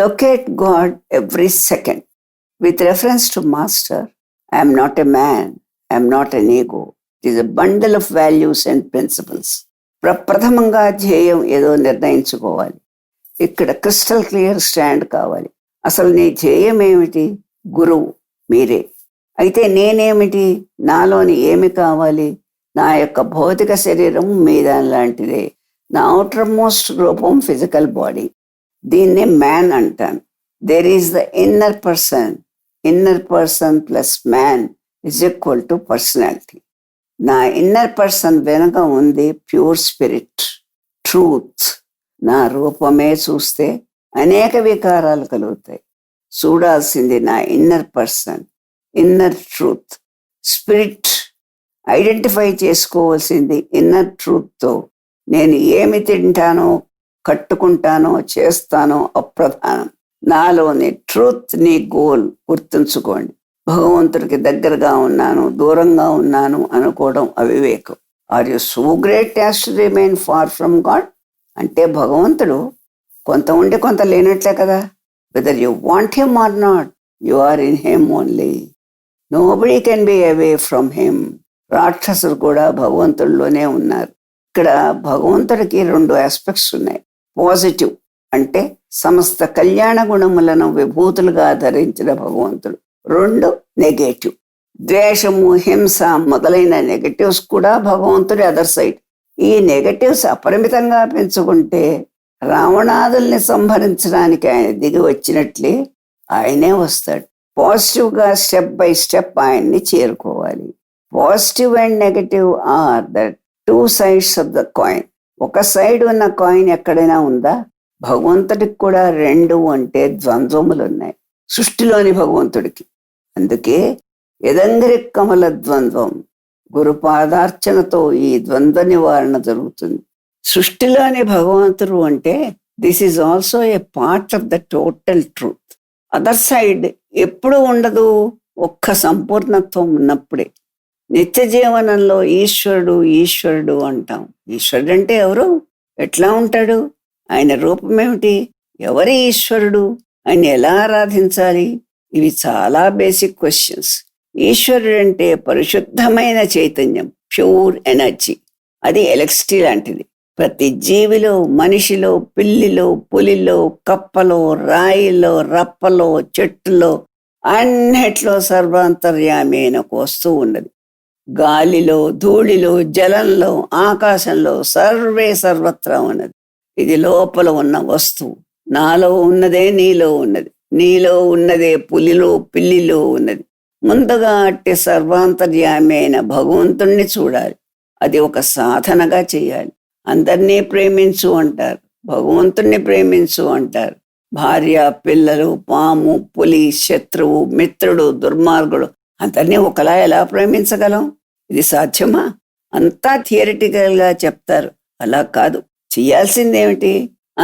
locate God every second. With reference to Master, I am not a man, I am not an ego. It is a bundle of values and principles. ప్రప్రథమంగా ధ్యేయం ఏదో నిర్ణయించుకోవాలి. ఇక్కడ crystal clear stand కావాలి. అసలు నీ ధ్యేయం ఏమిటి? గురువు మీరే. అయితే నేనేమిటి? నాలోని ఏమి కావాలి? నా యొక్క భౌతిక శరీరం మీదాని లాంటిదే. నా అవుటర్ మోస్ట్ రూపం ఫిజికల్ బాడీ. దీన్నే మ్యాన్ అంటాను. There is the inner person. Inner person plus man is equal to personality. నా ఇన్నర్ పర్సన్ వెనుక ఉంది ప్యూర్ స్పిరిట్, ట్రూత్. నా రూపమే చూస్తే అనేక వికారాలు కలుగుతాయి. చూడాల్సింది నా inner person, inner truth. Spirit identify చేసుకోవాల్సింది ఇన్నర్ ట్రూత్తో. నేను ఏమి తింటానో, కట్టుకుంటానో, చేస్తానో అప్రధానం. నాలోని ట్రూత్ నీ గోల్. గుర్తుంచుకోండి. భగవంతుడికి దగ్గరగా ఉన్నాను, దూరంగా ఉన్నాను అనుకోవడం అవివేకం. Are you so great as to remain far from God? అంటే భగవంతుడు కొంత ఉండి కొంత లేనట్లే కదా. Whether you want him or not, you are in him only. Nobody can be away from him. రాక్షసులు కూడా భగవంతుడిలోనే ఉన్నారు. ఇక్కడ భగవంతుడికి 2 ఆస్పెక్ట్స్ ఉన్నాయి. పాజిటివ్ అంటే సమస్త కళ్యాణ గుణములను విభూతులుగా ధరించిన భగవంతుడు. 2 నెగటివ్, ద్వేషము, హింస మొదలైన నెగటివ్స్ కూడా భగవంతుడి అదర్ సైడ్. ఈ నెగటివ్స్ అపరిమితంగా పెంచుకుంటే రావణాదుల్ని సంహరించడానికి ఆయన దిగి వచ్చినట్లే ఆయనే వస్తాడు. పాజిటివ్గా స్టెప్ బై స్టెప్ ఆయన్ని చేరుకోవాలి. Positive and negative are the 2 sides of the coin. ఒక సైడ్ ఉన్న కాయిన్ ఎక్కడైనా ఉందా? భగవంతుడికి కూడా 2 అంటే ద్వంద్వములు ఉన్నాయి సృష్టిలోని భగవంతుడికి. అందుకే యదంగ్రి కమల ద్వంద్వం. గురుపాదార్చనతో ఈ ద్వంద్వ నివారణ జరుగుతుంది. సృష్టిలోని భగవంతుడు అంటే this is also a part of the total truth. Other side ఎప్పుడు ఉండదు, ఒక్క సంపూర్ణత్వం ఉన్నప్పుడే. నిత్య జీవనంలో ఈశ్వరుడు ఈశ్వరుడు అంటాం. ఈశ్వరుడు అంటే ఎవరు? ఎట్లా ఉంటాడు? ఆయన రూపం ఏమిటి? ఎవరి ఈశ్వరుడు? ఆయన ఎలా ఆరాధించాలి? ఇవి చాలా బేసిక్ క్వశ్చన్స్. ఈశ్వరుడు అంటే పరిశుద్ధమైన చైతన్యం, ప్యూర్ ఎనర్జీ. అది ఎలక్ట్రిసిటీ లాంటిది. ప్రతి జీవిలో, మనిషిలో, పిల్లిలో, పులిలో, కప్పలో, రాయిలో, రప్పలో, చెట్టులో, అన్నిట్లో సర్వాంతర్యామి అయిన ఒక వస్తువు ఉన్నది. గాలిలో, ధూళిలో, జలంలో, ఆకాశంలో, సర్వత్రా ఉన్నది. ఇది లోపల ఉన్న వస్తువు. నాలో ఉన్నదే నీలో ఉన్నది, నీలో ఉన్నదే పులిలో, పిల్లిలో ఉన్నది. ముందుగా అట్టి సర్వాంతర్యామి అయిన భగవంతుణ్ణి చూడాలి. అది ఒక సాధనగా చేయాలి. అందరినీ ప్రేమించు అంటారు, భగవంతుణ్ణి ప్రేమించు అంటారు. భార్య, పిల్లలు, పాము, పులి, శత్రువు, మిత్రుడు, దుర్మార్గుడు అందరినీ ఒకలా ఎలా ప్రేమించగలం? ఇది సాధ్యమా? అంతా థియరిటికల్గా చెప్తారు. అలా కాదు. చేయాల్సిందేమిటి?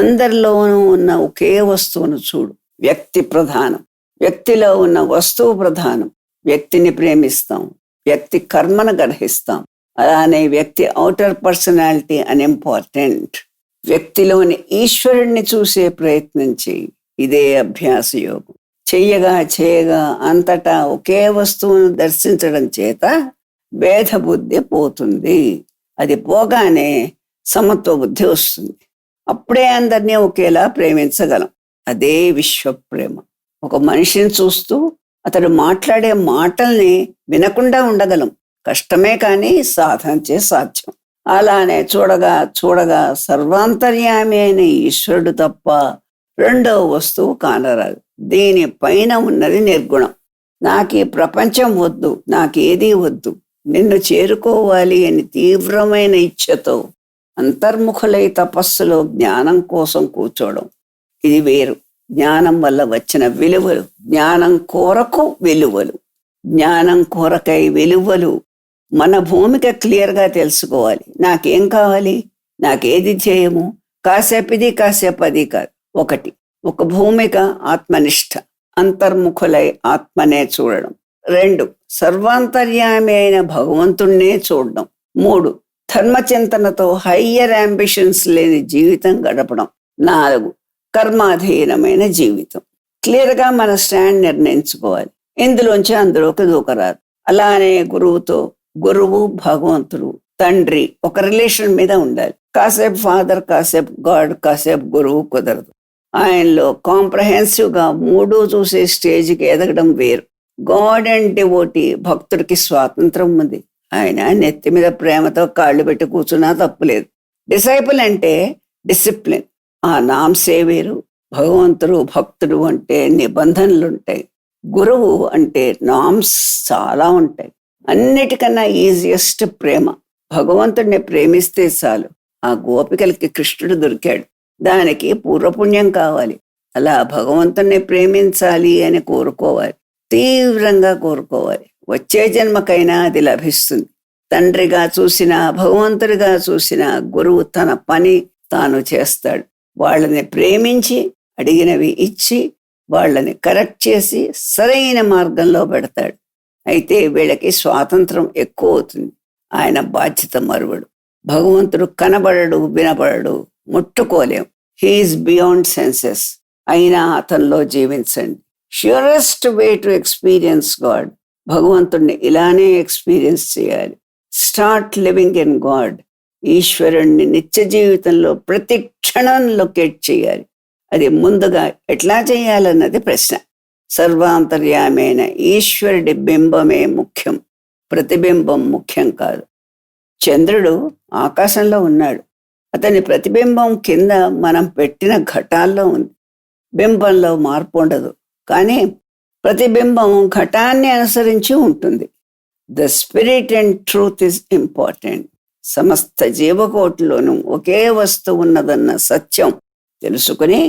అందరిలోనూ ఉన్న ఒకే వస్తువును చూడు. వ్యక్తి ప్రధానం. వ్యక్తిలో ఉన్న వస్తువు ప్రధానం. వ్యక్తిని ప్రేమిస్తాం, వ్యక్తి కర్మను గ్రహిస్తాం. అలానే వ్యక్తి ఔటర్ పర్సనాలిటీ అన్ఇంపార్టెంట్. వ్యక్తిలోని ఈశ్వరుణ్ణి చూసే ప్రయత్నం చేయి. ఇదే అభ్యాస యోగం. చేయగా అంతటా ఒకే వస్తువును దర్శించడం చేత భేద బుద్ధి పోతుంది. అది పోగానే సమత్వ బుద్ధి వస్తుంది. అప్పుడే అందరినీ ఒకేలా ప్రేమించగలం. అదే విశ్వప్రేమ. ఒక మనిషిని చూస్తూ అతడు మాట్లాడే మాటల్ని వినకుండా ఉండగలం. కష్టమే కానీ సాధన సాధ్యం. అలానే చూడగా సర్వాంతర్యామి అయిన ఈశ్వరుడు తప్ప రెండవ వస్తువు కానరాదు. దీనిపైన ఉన్నది నిర్గుణం. నాకు ఈ ప్రపంచం వద్దు, నాకేదీ వద్దు, నిన్ను చేరుకోవాలి అని తీవ్రమైన ఇచ్ఛతో అంతర్ముఖులై తపస్సులో జ్ఞానం కోసం కూర్చోవడం. ఇది వేరు. జ్ఞానం వల్ల వచ్చిన విలువలు, జ్ఞానం కొరకు విలువలు, జ్ఞానం కొరకై విలువలు. మన భూమిక క్లియర్గా తెలుసుకోవాలి. నాకేం కావాలి, నాకేది చేయము, కాసేపు ఇది కాసేపు అది కాదు. ఒక భూమిక ఆత్మనిష్ట, అంతర్ముఖులై ఆత్మనే చూడడం. 2 సర్వాంతర్యామి అయిన భగవంతుణ్ణే చూడడం. 3 ధర్మచింతనతో హయ్యర్ అంబిషన్స్ లేని జీవితం గడపడం. 4 కర్మాధీనమైన జీవితం. క్లియర్గా మన స్టాండ్ నిర్ణయించుకోవాలి. ఇందులోంచి అందులోకి దూకరాదు. అలానే గురువు భగవంతుడు తండ్రి ఒక రిలేషన్ మీద ఉండాలి. కాసేపు ఫాదర్, కాసేపు గాడ్, కాసేపు గురువు కుదరదు. ఆయనలో కాంప్రహెన్సివ్గా మూడు చూసే స్టేజ్కి ఎదగడం వేరు. గాడ్ అండ్ డివోటీ భక్తుడికి స్వాతంత్రం ఉంది. ఆయన నెత్తి మీద ప్రేమతో కాళ్ళు పెట్టి కూర్చున్నా తప్పులేదు. డిసైపుల్ అంటే డిసిప్లిన్, ఆ నామ్సే వేరు. భగవంతుడు భక్తుడు అంటే నిబంధనలు ఉంటాయి. గురువు అంటే నామ్స్ చాలా ఉంటాయి. అన్నిటికన్నా ఈజియెస్ట్ ప్రేమ. భగవంతుడిని ప్రేమిస్తే చాలు. ఆ గోపికలకి కృష్ణుడు దొరికాడు. దానికి పూర్వపుణ్యం కావాలి. అలా భగవంతుడిని ప్రేమించాలి అని కోరుకోవాలి, తీవ్రంగా కోరుకోవాలి. వచ్చే జన్మకైనా అది లభిస్తుంది. తండ్రిగా చూసినా భగవంతుడిగా చూసినా గురువు తన పని తాను చేస్తాడు. వాళ్ళని ప్రేమించి అడిగినవి ఇచ్చి వాళ్ళని కరెక్ట్ చేసి సరైన మార్గంలో పెడతాడు. అయితే వీళ్ళకి స్వాతంత్రం ఎక్కువ అవుతుంది. ఆయన బాధ్యత మరువడు. భగవంతుడు కనబడడు, వినబడడు, ముట్టుకోలేం. He is beyond senses. అయినా అతనిలో జీవించండి. Surest way to experience God. భగవంతుడిని ఇలానే ఎక్స్పీరియన్స్ చేయాలి. Start living in God. ఈశ్వరుణ్ణి నిత్య జీవితంలో ప్రతి క్షణం లొకేట్ చేయాలి. అది ముందుగా ఎట్లా చేయాలన్నది ప్రశ్న. సర్వాంతర్యామైన ఈశ్వరుడి బింబమే ముఖ్యం, ప్రతిబింబం ముఖ్యం కాదు. చంద్రుడు ఆకాశంలో ఉన్నాడు. అతని ప్రతిబింబం కింద మనం పెట్టిన ఘటాల్లో ఉంది. బింబంలో మార్పు ఉండదు, కానీ ప్రతిబింబం ఘటాన్ని అనుసరించి ఉంటుంది. The spirit and truth is important. సమస్త జీవకోటిలోనూ ఒకే వస్తువు ఉన్నదన్న సత్యం తెలుసుకుని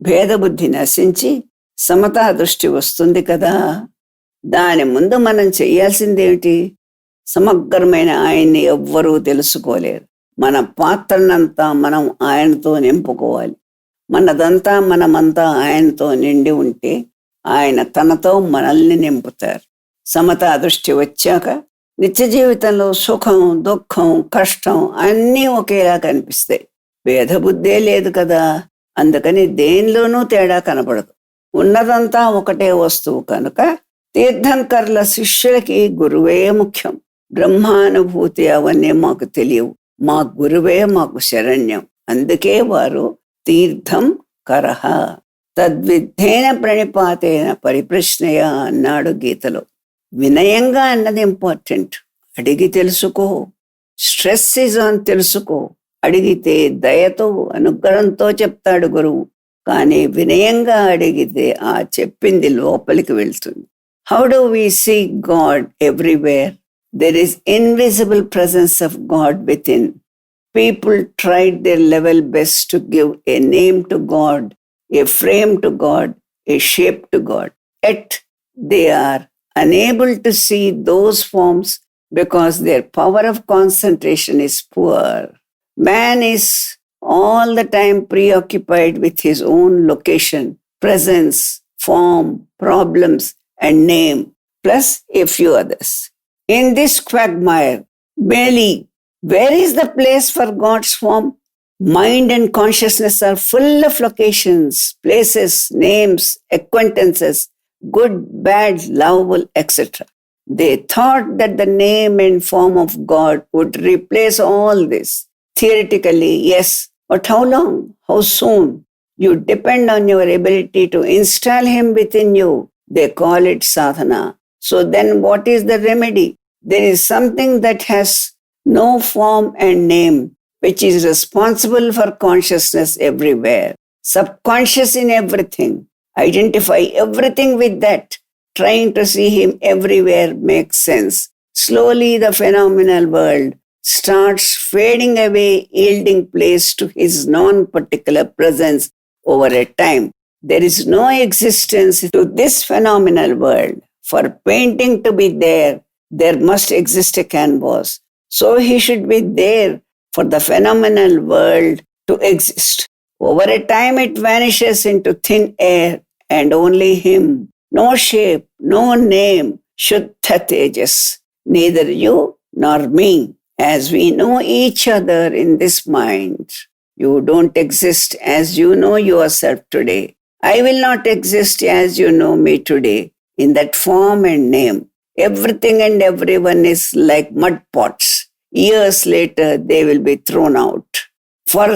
భేదబుద్ధి నశించి సమతా దృష్టి వస్తుంది కదా. దాని ముందు మనం చేయాల్సిందేమిటి? సమగ్రమైన ఆయన్ని ఎవ్వరూ తెలుసుకోలేరు. మన పాత్రనంతా మనం ఆయనతో నింపుకోవాలి. మనదంతా మనమంతా ఆయనతో నిండి ఉంటే ఆయన తనతో మనల్ని నింపుతారు. సమతా దృష్టి వచ్చాక నిత్య జీవితంలో సుఖం, దుఃఖం, కష్టం అన్నీ ఒకేలా కనిపిస్తాయి. భేదబుద్ధే లేదు కదా. అందుకని దేనిలోనూ తేడా కనపడదు. ఉన్నదంతా ఒకటే వస్తువు కనుక తీర్థంకర్ల శిష్యులకి గురువే ముఖ్యం. బ్రహ్మానుభూతి అవన్నీ మాకు తెలియవు. మా గురువే మాకు శరణ్యం. అందుకే వారు తీర్థం కరహ తద్విద్ధేన ప్రణిపాతేన పరిప్రశ్నయ అన్నాడు గీతలో. వినయంగా అన్నది ఇంపార్టెంట్. అడిగి తెలుసుకో. స్ట్రెస్ ఇస్ ఆన్ తెలుసుకో. అడిగితే దయతో అనుగ్రహంతో చెప్తాడు గురువు. కానీ వినయంగా అడిగితే ఆ చెప్పింది లోపలికి వెళ్తుంది. How do we see God everywhere? There is invisible presence of God within. People tried their level best to give a name to God, a frame to God, a shape to God. Yet they are unable to see those forms because their power of concentration is poor. Man is all the time preoccupied with his own location, presence, form, problems, and name, plus a few others. In this quagmire, barely where is the place for God's form? Mind and consciousness are full of locations, places, names, acquaintances, good, bad, lovable, etc. They thought that the name and form of God would replace all this. Theoretically, yes, but how long? How soon? You depend on your ability to install Him within you. They call it sadhana. So then what is the remedy? There is something that has no form and name, which is responsible for consciousness everywhere, subconscious in everything. Identify everything with that. Trying to see Him everywhere makes sense. Slowly the phenomenal world starts fading away, yielding place to His non-particular presence over a time. There is no existence to this phenomenal world. For painting to be there, there must exist a canvas. So He should be there for the phenomenal world to exist. Over a time it vanishes into thin air and only Him. No shape, no name, Shuddha Tejas. Neither you nor me, as we know each other in this mind. You don't exist as you know yourself today. I will not exist as you know me today in that form and name. Everything and everyone is like mud pots. Years later, they will be thrown out. For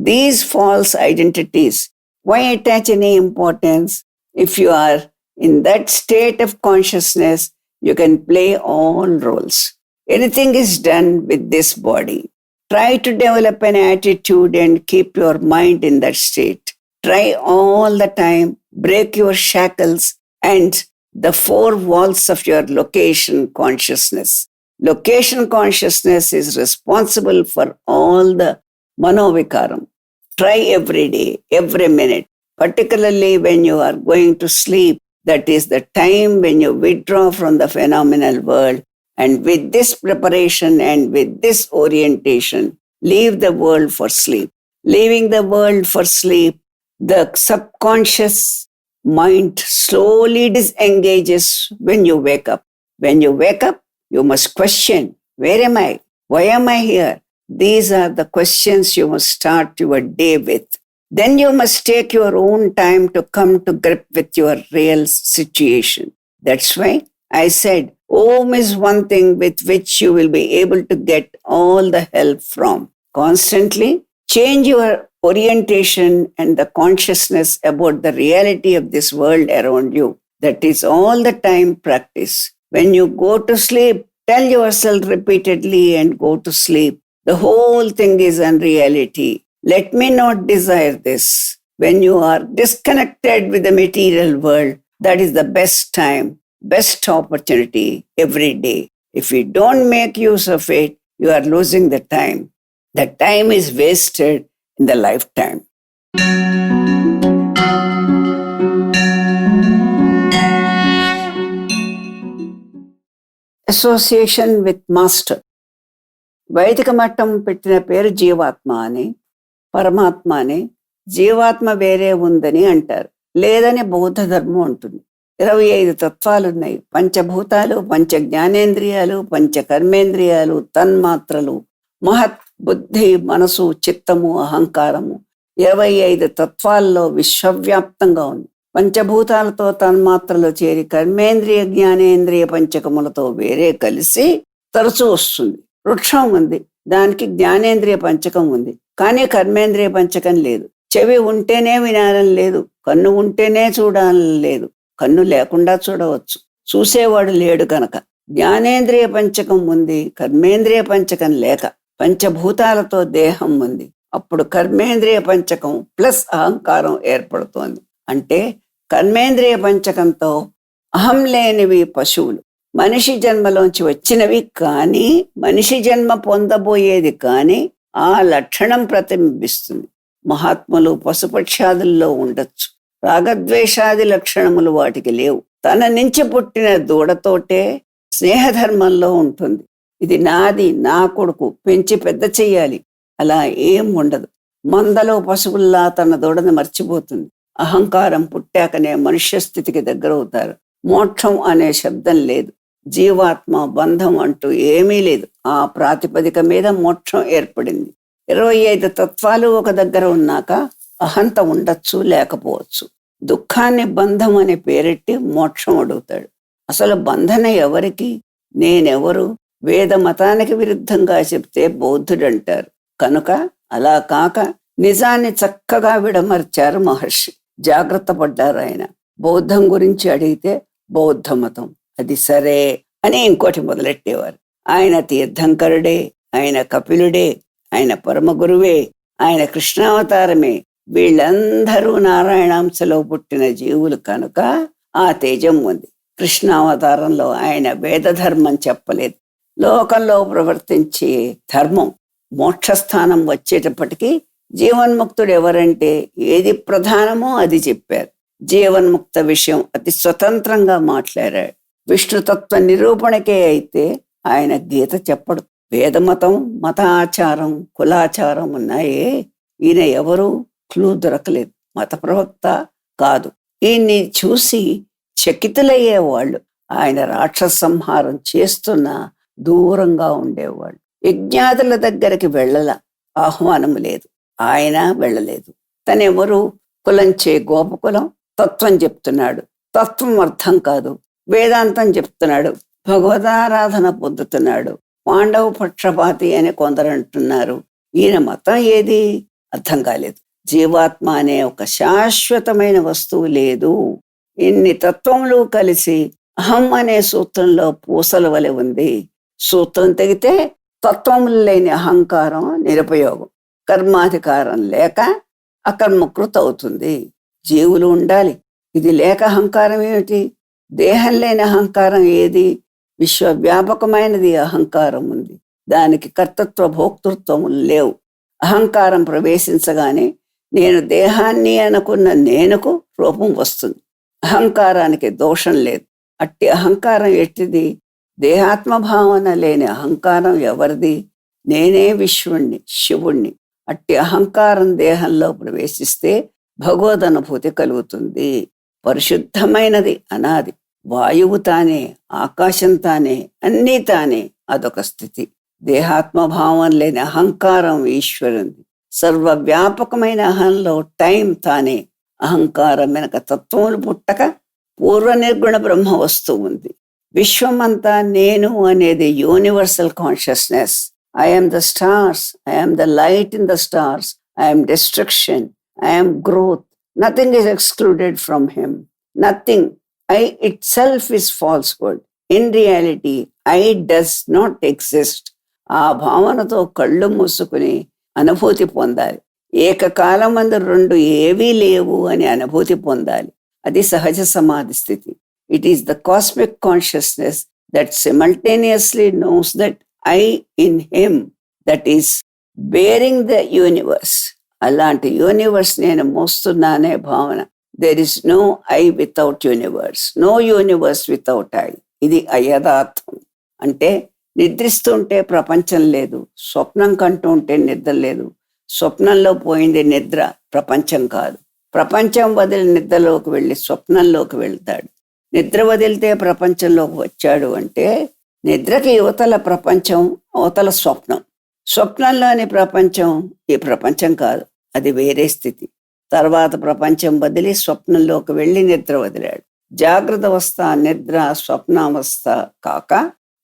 these false identities, why attach any importance? If you are in that state of consciousness, you can play all roles. Anything is done with this body. Try to develop an attitude and keep your mind in that state. Try all the time, break your shackles and the four walls of your location consciousness. Location consciousness is responsible for all the manovikaram. Try every day, every minute, particularly when you are going to sleep. That is the time when you withdraw from the phenomenal world. And with this preparation and with this orientation, leave the world for sleep. Leaving the world for sleep, the subconscious mind slowly disengages when you wake up. When you wake up, you must question, where am I? Why am I here? These are the questions you must start your day with. Then you must take your own time to come to grip with your real situation. That's why I said, Om is one thing with which you will be able to get all the help from. Constantly change your orientation and the consciousness about the reality of this world around you. That is all the time practice. When you go to sleep, tell yourself repeatedly and go to sleep. The whole thing is unreality. Let me not desire this. When you are disconnected with the material world, that is the best time, best opportunity every day. If you don't make use of it, you are losing the time. The time is wasted in the lifetime. Association with Master. వైదిక మఠం పెట్టిన పేరు జీవాత్మ అని, పరమాత్మ అని. జీవాత్మ వేరే ఉందని అంటారు, లేదని బౌద్ధ ధర్మం ఉంటుంది. 25 తత్వాలు ఉన్నాయి. పంచభూతాలు, పంచ జ్ఞానేంద్రియాలు, పంచ కర్మేంద్రియాలు, తన్మాత్రలు, మహత్, బుద్ధి, మనసు, చిత్తము, అహంకారము. 25 తత్వాల్లో విశ్వవ్యాప్తంగా ఉంది. పంచభూతాలతో తన్మాత్రలు చేరి కర్మేంద్రియ జ్ఞానేంద్రియ పంచకములతో వేరే కలిసి తరచూ వస్తుంది. వృక్షం ఉంది, దానికి జ్ఞానేంద్రియ పంచకం ఉంది, కానీ కర్మేంద్రియ పంచకం లేదు. చెవి ఉంటేనే వినాలని లేదు, కన్ను ఉంటేనే చూడాలని లేదు, కన్ను లేకుండా చూడవచ్చు, చూసేవాడు లేడు కనుక. జ్ఞానేంద్రియ పంచకం ఉంది, కర్మేంద్రియ పంచకం లేక. పంచభూతాలతో దేహం ఉంది, అప్పుడు కర్మేంద్రియ పంచకం ప్లస్ అహంకారం ఏర్పడుతోంది. అంటే కర్మేంద్రియ పంచకంతో అహం లేనివి పశువులు, మనిషి జన్మలోంచి వచ్చినవి కానీ, మనిషి జన్మ పొందబోయేది కానీ ఆ లక్షణం ప్రతిబింబిస్తుంది. మహాత్ములు పశుపక్షాదుల్లో ఉండొచ్చు, రాగద్వేషాది లక్షణములు వాటికి లేవు. తన నుంచి పుట్టిన దూడతోటే స్నేహధర్మంలో ఉంటుంది. ఇది నాది, నా కొడుకు, పెంచి పెద్ద చెయ్యాలి, అలా ఏం ఉండదు. మందలో పశువుల్లా తన దూడను మర్చిపోతుంది. అహంకారం పుట్టాకనే మనుష్య స్థితికి దగ్గరవుతారు. మోక్షం అనే శబ్దం లేదు, జీవాత్మ బంధం అంటూ ఏమీ లేదు. ఆ ప్రాతిపదిక మీద మోక్షం ఏర్పడింది. 25 తత్వాలు ఒక దగ్గర ఉన్నాక అహంత ఉండొచ్చు, లేకపోవచ్చు. దుఃఖాన్ని బంధం అనే పేరెట్టి మోక్షం అడుగుతాడు. అసలు బంధన ఎవరికి? నేనెవరు? వేద మతానికి విరుద్ధంగా చెప్తే బౌద్ధుడు అంటారు. కనుక అలా కాక నిజాన్ని చక్కగా విడమర్చారు మహర్షి. జాగ్రత్త పడ్డారు ఆయన. బౌద్ధం గురించి అడిగితే బౌద్ధ మతం అది సరే అని ఇంకోటి మొదలెట్టేవారు. ఆయన తీర్థంకరుడే, ఆయన కపిలుడే, ఆయన పరమ గురువే, ఆయన కృష్ణావతారమే. వీళ్ళందరూ నారాయణాంశలో పుట్టిన జీవులు కనుక ఆ తేజం ఉంది. కృష్ణావతారంలో ఆయన వేదధర్మం చెప్పలేదు, లోకంలో ప్రవర్తించే ధర్మం. మోక్షస్థానం వచ్చేటప్పటికీ జీవన్ముక్తుడు ఎవరంటే ఏది ప్రధానమో అది చెప్పారు. జీవన్ముక్త విషయం అతి స్వతంత్రంగా మాట్లాడాడు. విష్ణుతత్వ నిరూపణకే అయితే ఆయన గీత చెప్పడు. వేదమతం, మతాచారం, కులాచారం ఉన్నాయే. ఈయన ఎవరు? క్లూ దొరకలేదు. మత ప్రవక్త కాదు. ఈయన్ని చూసి చకితులయ్యేవాళ్ళు. ఆయన రాక్షస సంహారం చేస్తున్నా దూరంగా ఉండేవాళ్ళు. యజ్ఞాదుల దగ్గరికి వెళ్ళల, ఆహ్వానం లేదు. ఆయన వెళ్ళలేదు. తనెవరు? కులంచే గోపకులం. తత్వం చెప్తున్నాడు. తత్వం అర్థం కాదు. వేదాంతం చెప్తున్నాడు. భగవదారాధన పొందుతున్నాడు. పాండవ పక్షపాతి అని కొందరు అంటున్నారు. ఈయన మతం ఏది? అర్థం కాలేదు. జీవాత్మ అనే ఒక శాశ్వతమైన వస్తువు లేదు. ఇన్ని తత్వములు కలిసి అహం అనే సూత్రంలో పూసల వలె ఉంది. సూత్రం తెగితే తత్వములు లేని అహంకారం నిరుపయోగం. కర్మాధికారం లేక అకర్మకృత అవుతుంది. జీవులు ఉండాలి. ఇది లేక అహంకారం ఏమిటి? దేహం లేని అహంకారం ఏది? విశ్వవ్యాపకమైనది అహంకారం ఉంది. దానికి కర్తృత్వ భోక్తృత్వములు లేవు. అహంకారం ప్రవేశించగానే నేను దేహాన్ని అనుకున్న నేనుకు రూపం వస్తుంది. అహంకారానికి దోషం లేదు. అట్టి అహంకారం ఎట్టిది? దేహాత్మభావన లేని అహంకారం ఎవరిది? నేనే విశ్వుణ్ణి, శివుణ్ణి. అట్టి అహంకారం దేహంలో ప్రవేశిస్తే భగవదనుభూతి కలుగుతుంది. పరిశుద్ధమైనది అనాది. వాయువు తానే, ఆకాశం తానే, అన్నీ తానే. అదొక స్థితి. దేహాత్మభావం లేని అహంకారం ఈశ్వరుంది. సర్వవ్యాపకమైన అహంలో టైం తానే. అహంకారం వెనక తత్వములు పుట్టక పూర్వ నిర్గుణ బ్రహ్మ వస్తువు ఉంది. విశ్వమంతా నేను అనేది universal consciousness. I'm the stars, I'm the light in the stars, I'm destruction, I'm growth. Nothing is excluded from him. Nothing. I itself is falsehood. In reality, I does not exist. ఆ భావనతో కళ్ళు మూసుకుని అనుభూతి పొందాలి. ఏకకాలం అందు రెండు ఏవీ లేవు అని అనుభూతి పొందాలి. అది సహజ సమాధి స్థితి. It is the cosmic consciousness that simultaneously knows that I in him that is bearing the universe. అలాంటి యూనివర్స్ నేను మోస్తున్నానే భావన. There is no I without universe, no universe without I. ఇది అయథార్థం. అంటే నిద్రిస్తుంటే ప్రపంచం లేదు, స్వప్నం కంటూ ఉంటే నిద్ర లేదు. స్వప్నంలో పోయింది నిద్ర, ప్రపంచం కాదు. ప్రపంచం వదిలి నిద్రలోకి వెళ్ళి స్వప్నంలోకి వెళ్తాడు. నిద్ర వదిలితే ప్రపంచంలోకి వచ్చాడు అంటే నిద్రకి యువతల ప్రపంచం, అవతల స్వప్నం. స్వప్నంలోని ప్రపంచం ఈ ప్రపంచం కాదు, అది వేరే స్థితి. తర్వాత ప్రపంచం వదిలి స్వప్నంలోకి వెళ్ళి నిద్ర వదిలాడు. జాగ్రత్త అవస్థ, నిద్ర, స్వప్నావస్థ కాక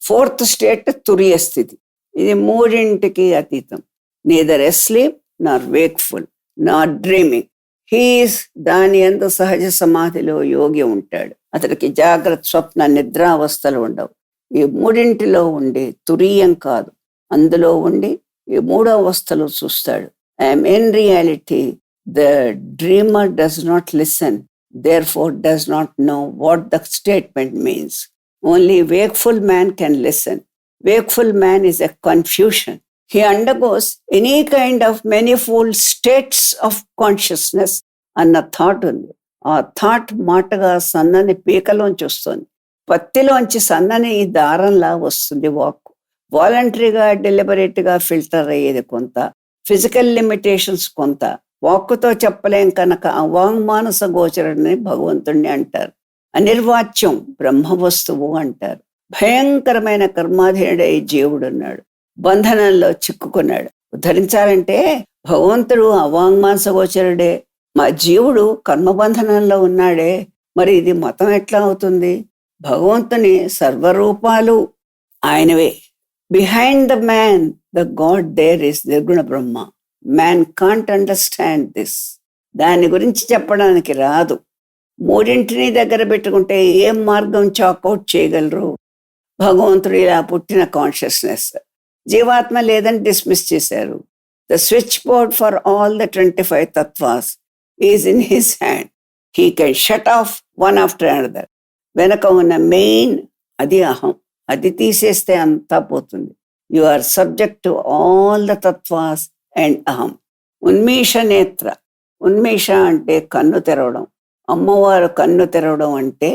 ఫోర్త్ స్టేట్ తురియ స్థితి. ఇది మూడింటికి అతీతం. నీదర్ ఎస్లీప్ నార్ వేక్ఫుల్ నార్ డ్రీమింగ్. హీఈస్ దాని యందు సహజ సమాధిలో యోగి ఉంటాడు. అతనికి జాగ్రత్త, స్వప్న, నిద్రావస్థలు ఉండవు. ఈ మూడింటిలో ఉండి తురీయం కాదు, అందులో ఉండి ఈ మూడో అవస్థలు చూస్తాడు. I'm in reality. The dreamer does not listen, therefore does not know what the statement means. Only wakeful man can listen. Wakeful man is a confusion. He undergoes any kind of manifold states of consciousness అన్న thought ఉంది. ఆ thought మాటగా సన్నని పీకలోంచి వస్తుంది. పత్తిలోంచి సన్నని దారంలా వస్తుంది walk. వాలంటరీగా, డెలిబరేట్గా filter అయ్యేది కొంత, ఫిజికల్ లిమిటేషన్స్ కొంత. వాక్కుతో చెప్పలేం కనుక అవాంగ్మానస గోచరుడిని భగవంతుణ్ణి అంటారు. అనిర్వాచ్యం బ్రహ్మవస్తువు అంటారు. భయంకరమైన కర్మాధీనుడై జీవుడున్నాడు. బంధనంలో చిక్కుకున్నాడు. ఉద్ధరించాలంటే భగవంతుడు అవాంగ్మానస గోచరుడే. మా జీవుడు కర్మబంధనంలో ఉన్నాడే. మరి ఇది మతం ఎట్లా అవుతుంది? భగవంతుని సర్వరూపాలు ఆయనవే. Behind the man the God there is nirguna Brahma. Man can't understand this. దాని గురించి చెప్పడానికి రాదు. మూడింటిని దగ్గర పెట్టుకుంటే ఏం మార్గం చాకౌట్ చేయగలరు? భగవంతుడు ఇలా పుట్టిన కాన్షియస్నెస్. జీవాత్మ లేదని డిస్మిస్ చేశారు. The switch board for all the 25 tattvas is in his hand. He can shut off one after another. వెనక ఉన్న మెయిన్ అది అహం. అది తీసేస్తే అంతా పోతుంది. You are subject to all the tattvas and aham. ఉన్మేష నేత్ర. ఉన్మేష అంటే కన్ను తెరవడం. అమ్మవారు కన్ను తెరవడం అంటే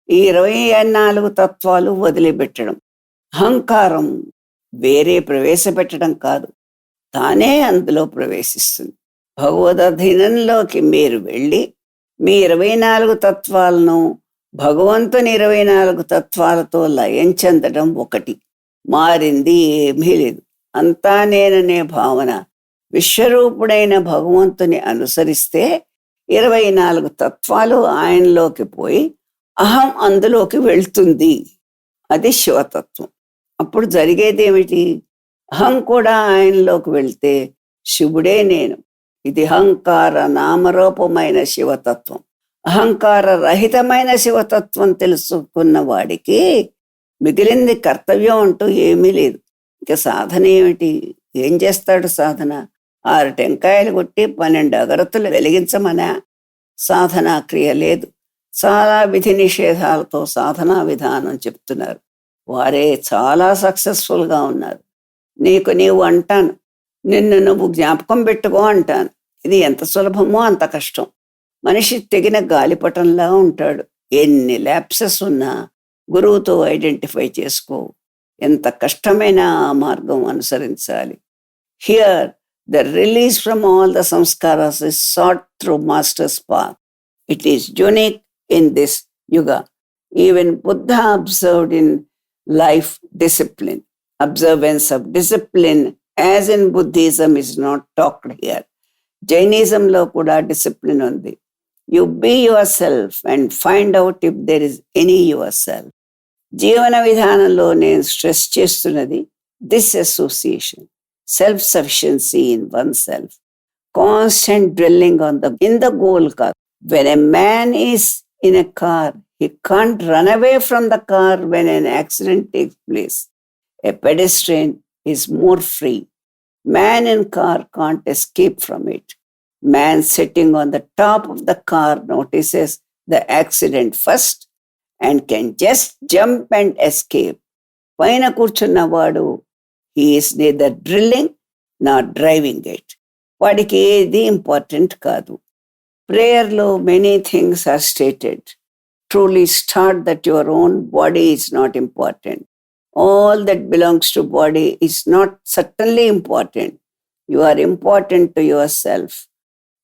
ఈ 24 తత్వాలు వదిలిపెట్టడం. అహంకారం వేరే ప్రవేశపెట్టడం కాదు, తానే అందులో ప్రవేశిస్తుంది. భగవదధీనంలోకి మీరు వెళ్ళి మీ 24 తత్వాలను భగవంతుని 24 తత్వాలతో లయం చెందడం ఒకటి. మారింది ఏమీ లేదు. అంతా నేననే భావన విశ్వరూపుడైన భగవంతుని అనుసరిస్తే 24 తత్వాలు ఆయనలోకి పోయి అహం అందులోకి వెళ్తుంది. అది శివతత్వం. అప్పుడు జరిగేది ఏమిటి? అహం కూడా ఆయనలోకి వెళ్తే శివుడే నేను. ఇది అహంకార నామరూపమైన శివతత్వం. అహంకార రహితమైన శివతత్వం తెలుసుకున్న వాడికి మిగిలింది కర్తవ్యం అంటూ ఏమీ లేదు. ఇక సాధన ఏమిటి? ఏం చేస్తాడు సాధన? 6 టెంకాయలు కొట్టి 12 అగరత్తులు వెలిగించమనా? సాధనా క్రియ లేదు. చాలా విధి నిషేధాలతో సాధనా విధానం చెప్తున్నారు. వారే చాలా సక్సెస్ఫుల్గా ఉన్నారు. నీకు నీవు అంటాను, నిన్ను నువ్వు జ్ఞాపకం పెట్టుకో అంటాను. ఇది ఎంత సులభమో అంత కష్టం. మనిషి తెగిన గాలిపటంలా ఉంటాడు. ఎన్ని ల్యాప్సెస్ ఉన్నా గురువుతో ఐడెంటిఫై చేసుకో. ఎంత కష్టమైన ఆ మార్గం అనుసరించాలి. Here the release from all the sanskaras is sought through master's path. It is unique in this yuga. Even Buddha observed in life discipline. Observance of discipline as in Buddhism is not talked here. జైనిజంలో కూడా discipline ఉంది. You be yourself and find out if there is any yourself. జీవన విధానంలో నేను stress చేస్తున్నది this association, self sufficiency in oneself, constant drilling on in the goal car. When a man is in a car, he can't run away from the car when an accident takes place. A pedestrian is more free. Man in car can't escape from it. Man sitting on the top of the car notices the accident first and can just jump and escape. పైన కూర్చున్నవాడు he is neither drilling nor driving it. వాడికి ఏది important కాదు. ప్రేయర్లో many things are stated. Truly start that your own body is not important. All that belongs to body is not certainly important. You are important to yourself.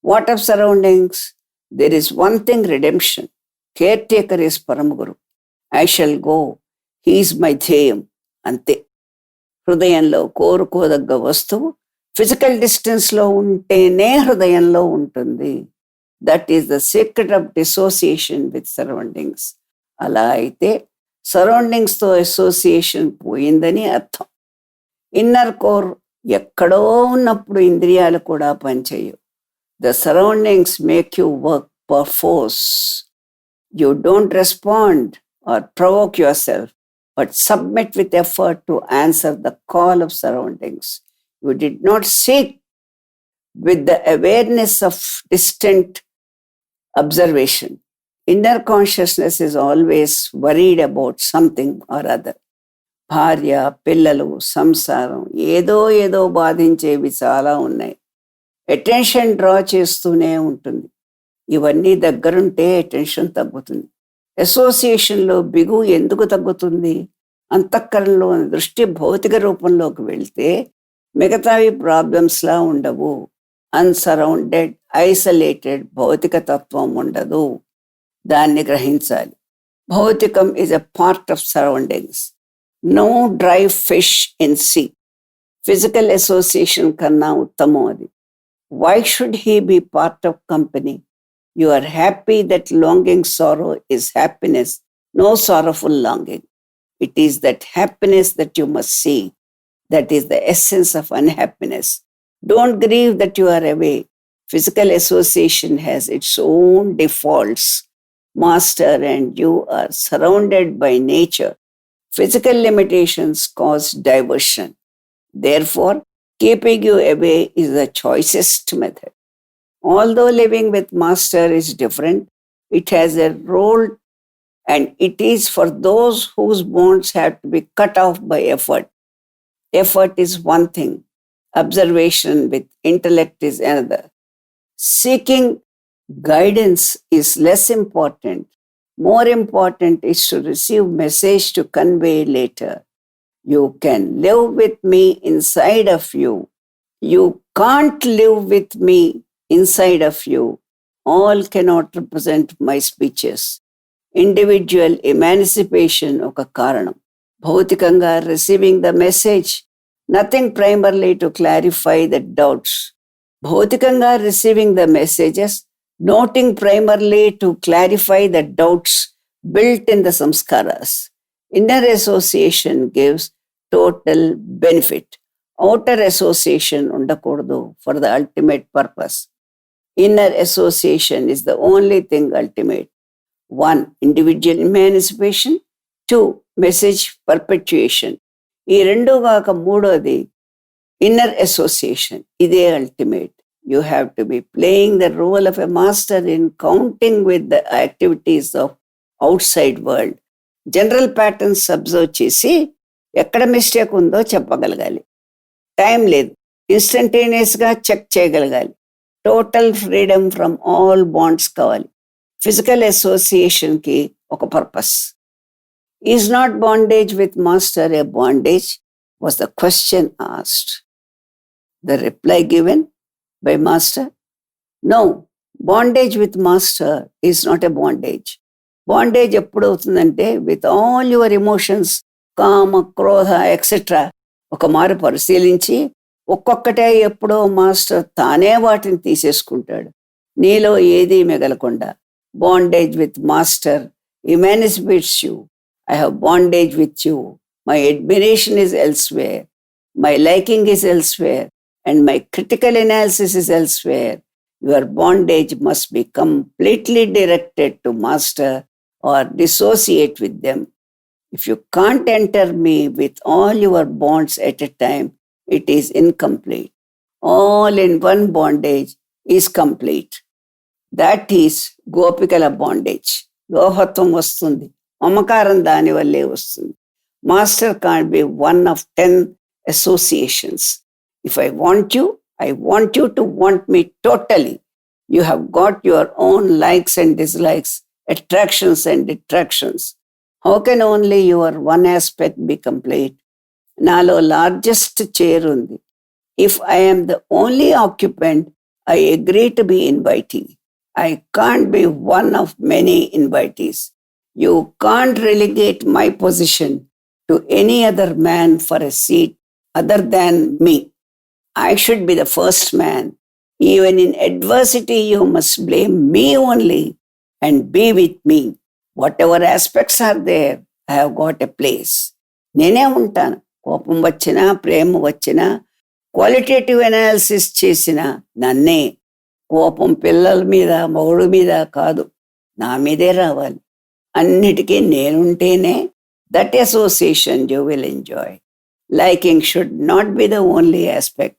What of surroundings? There is one thing, redemption. Caretaker is Paramguru. I shall go. He is my ధ్యేయం. అంతే. హృదయంలో కోరుకోదగ్గ వస్తువు physical డిస్టెన్స్లో ఉంటేనే హృదయంలో ఉంటుంది. That is the secret of dissociation with surroundings. అలా అయితే సరౌండింగ్స్తో అసోసియేషన్ పోయిందని అర్థం. ఇన్నర్ కోర్ ఎక్కడో ఉన్నప్పుడు ఇంద్రియాలు కూడా పనిచేయవు. The surroundings make you work perforce. You don't respond or provoke yourself, but submit with effort to answer the call of surroundings. You did not seek with the awareness of distant observation. Inner consciousness is always worried about something or other. భార్య, పిల్లలు, సంసారం, ఏదో బాధించేవి చాలా ఉన్నాయి. Attention draw చేస్తూనే ఉంటుంది. ఇవన్నీ దగ్గరుంటే attention తగ్గుతుంది. అసోసియేషన్లో బిగు ఎందుకు తగ్గుతుంది? అంతఃకరణలో దృష్టి భౌతిక రూపంలోకి వెళ్తే మిగతావి ప్రాబ్లమ్స్లా ఉండవు. అన్సరౌండెడ్, ఐసోలేటెడ్ భౌతిక తత్వం ఉండదు. దాన్ని గ్రహించాలి. భౌతికం is a part of surroundings. No dry fish in sea. Physical association కన్నా ఉత్తమం అది. Why should he be part of company? You are happy that longing sorrow is happiness, no sorrowful longing. It is that happiness that you must see. That is the essence of unhappiness. Don't grieve that you are away. Physical association has its own defaults. Master and you are surrounded by nature. Physical limitations cause diversion. Therefore, keeping you away is the choicest method. Although living with Master is different, it has a role, and it is for those whose bonds have to be cut off by effort. Effort is one thing. Observation with intellect is another. Seeking guidance is less important. More important is to receive message to convey later. You can live with me inside of you. You can't live with me inside of you. All cannot represent my speeches. Individual emancipation oka karanam. భౌతికంగా receiving the message, nothing primarily to clarify the doubts. భౌతికంగా receiving the messages, noting primarily to clarify the doubts built in the samskaras. Inner association gives total benefit. Outer association undakodu for the ultimate purpose. Inner association is the only thing ultimate. 1. Individual emancipation. 2. Message perpetuation. ఈ రెండు కాక మూడోది inner association. ఇదే ultimate. You have to be playing the role of a master in counting with the activities of outside world. General patterns observe చేసి ఎక్కడ mistake ఉందో చెప్పగలగాలి. Time లేదు, ఇన్స్టంటేనియస్గా చెక్ చేయగలగాలి. Total freedom from all bonds కావాలి. Physical అసోసియేషన్కి ఒక purpose. Is not bondage with master A bondage was the question asked. The reply given by master? No, bondage with master is not a bondage. Bondage ఎప్పుడు అవుతుందంటే with all your emotions, కామ, క్రోధ etcetera ఒక మారు పరిశీలించి ఒక్కొక్కటే ఎప్పుడో master తానే వాటిని తీసేసుకుంటాడు, నీలో ఏదీ మిగలకుండా. Bondage with master emancipates you. I have bondage with you. My admiration is elsewhere. My liking is elsewhere. And my critical analysis is elsewhere. Your bondage must be completely directed to master or dissociate with them. If you can't enter me with all your bonds at a time, it is incomplete. All in one bondage is complete. That is గోపికల bondage. లోహత్వం వస్తుంది, మమకారం దాని వల్లే వస్తుంది. Master can't be one of 10 associations. If I want you to want me totally. You have got your own likes and dislikes, attractions and detractions. How can only your one aspect be complete? Nalo largest chair undi. If I am the only occupant, I agree to be inviting. I can't be one of many invitees. You can't relegate my position to any other man for a seat other than me. I should be the first man. Even in adversity, you must blame me only and be with me. Whatever aspects are there, I have got a place. నేనే ఉంటాను. కోపం వచ్చినా, ప్రేమ వచ్చినా, qualitative analysis చేసినా నన్నే. కోపం పిల్లల మీద, మగుడు మీద కాదు, నా మీదే రావాలి. అన్నిటికీ నేనుంటేనే that association you will enjoy. Liking should not be the only aspect.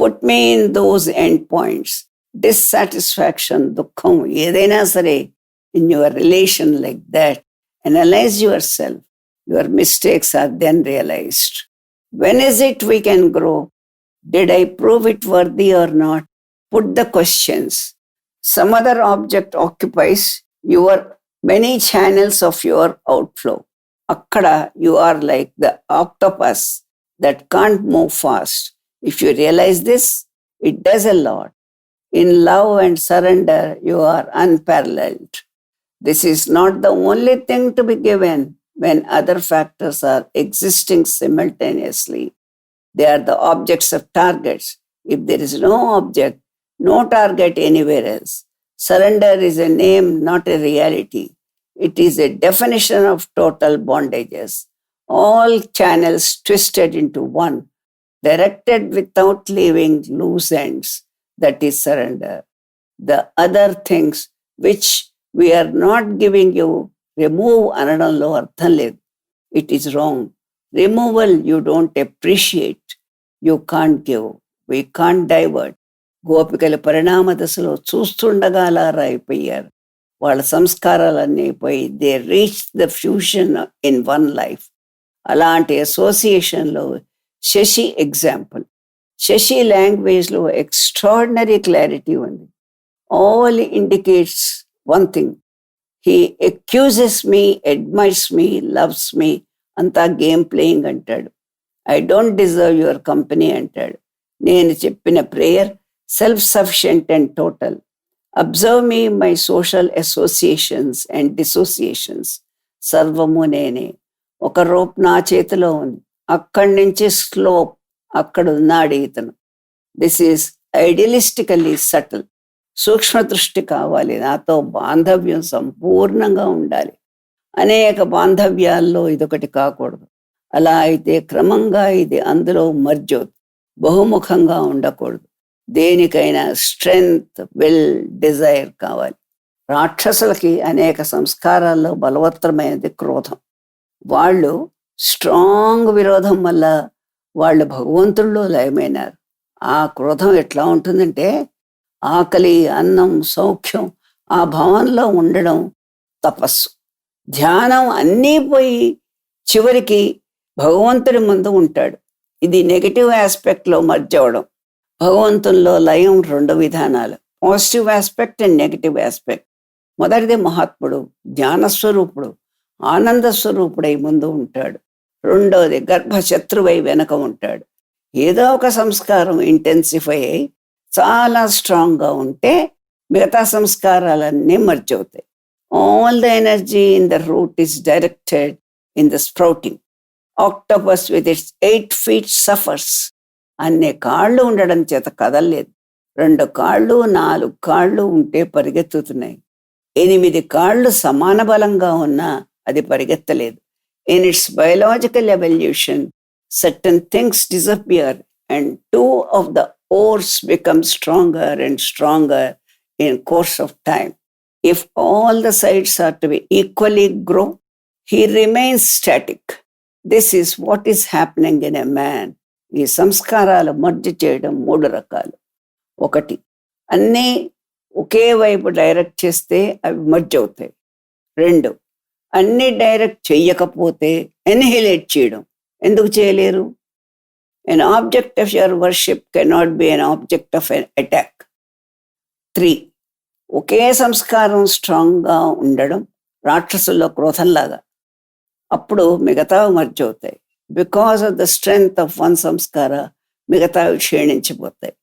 Put me in those endpoints. Dissatisfaction, dukham, edaina sare, in your relation like that, analyze yourself. Your mistakes are then realized. When is it we can grow? Did I prove it worthy or not? Put the questions. Some other object occupies your many channels of your outflow. Akkada you are like the octopus that can't move fast. If you realize this, it does a lot. In love and surrender, you are unparalleled. This is not the only thing to be given when other factors are existing simultaneously. They are the objects of targets. If there is no object, no target anywhere else. Surrender is a name, not a reality. It is a definition of total bondages. All channels twisted into one, directed without leaving loose ends. That is surrender. The other things which we are not giving you, remove anadamlo artham ledhu. It is wrong. Removal you don't appreciate. You can't give. We can't divert. గోపికల పరిణామ దశలో చూస్తుండగా అలా అయిపోయారు. వాళ్ళ సంస్కారాలన్నీ పోయి they reach the fusion in one life. అలాంటి అసోసియేషన్లో శశి ఎగ్జాంపుల్. శశి లాంగ్వేజ్లో ఎక్స్ట్రాడినరీ క్లారిటీ ఉంది. All indicates one thing. He accuses me, admires me, loves me, అంతా గేమ్ ప్లేయింగ్ అంటాడు. I don't deserve your company అంటాడు. నేను చెప్పిన prayer self sufficient and total. Observe me my social associations and dissociations. సర్వము నేనే. ఒక rope నా చేతిలో ఉంది, అక్కడి నుంచి స్లోప్, అక్కడ ఉన్నాడు ఇతను. This is idealistically subtle. సూక్ష్మ దృష్టి కావాలి. నాతో బాంధవ్యం సంపూర్ణంగా ఉండాలి. అనేక బాంధవ్యాల్లో ఇదొకటి కాకూడదు. అలా అయితే క్రమంగా ఇది అందులో మర్జ్ అవుతుంది. బహుముఖంగా ఉండకూడదు. దేనికైనా స్ట్రెంగ్త్, విల్, డిజైర్ కావాలి. రాక్షసులకి అనేక సంస్కారాల్లో బలవత్తరమైనది క్రోధం. వాళ్ళు స్ట్రాంగ్ విరోధం వల్ల వాళ్ళు భగవంతుల్లో లయమైనారు. ఆ క్రోధం ఎట్లా ఉంటుందంటే ఆకలి, అన్నం, సౌఖ్యం ఆ భావంలో ఉండడం తపస్సు. ధ్యానం అన్నీ పోయి చివరికి భగవంతుడి ముందు ఉంటాడు. ఇది నెగటివ్ ఆస్పెక్ట్లో మర్జ్ అవ్వడం. భగవంతుల్లో లయం 2 విధానాలు, positive aspect and negative aspect. మొదటిది మహాత్ముడు, జ్ఞానస్వరూపుడు, ఆనంద స్వరూపుడై ముందు ఉంటాడు. రెండవది గర్భశత్రువై వెనక ఉంటాడు. ఏదో ఒక సంస్కారం ఇంటెన్సిఫై అయి చాలా స్ట్రాంగ్గా ఉంటే మిగతా సంస్కారాలన్నీ మర్జ్ అవుతాయి. All the energy in the route is directed in the sprouting. Octopus with its 8 feet suffers. అన్ని కాళ్ళు ఉండడం చేత కదలలేదు. 2 కాళ్ళు 4 కాళ్ళు ఉంటే పరిగెత్తుతున్నాయి. 8 కాళ్ళు సమాన బలంగా ఉన్నా అది పరిగెత్తలేదు. In its biological evolution certain things disappear and 2 of the oars become stronger and stronger in course of time. If all the sides are to be equally grow, he remains static. This is what is happening in a man. ఈ సంస్కారాలు merge చేయడం 3 రకాలు. 1, అన్నీ ఒకే వైపు direct చేస్తే అవి merge అవుతాయి. 2, అన్నీ డైరెక్ట్ చెయ్యకపోతే ఎన్హిలేట్ చేయడం. ఎందుకు చేయలేరు? an object of your worship cannot be an object of an attack. 3, ఒకే సంస్కారం స్ట్రాంగ్గా ఉండడం రాక్షసుల్లో క్రోధంలాగా. అప్పుడు మిగతావి మర్జ్ అవుతాయి. Because of the strength of one samskara మిగతావి క్షీణించిపోతాయి.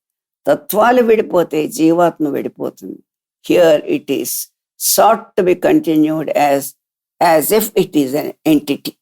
తత్వాలు విడిపోతే జీవాత్మ విడిపోతుంది. Here it is sought to be continued as if it is an entity.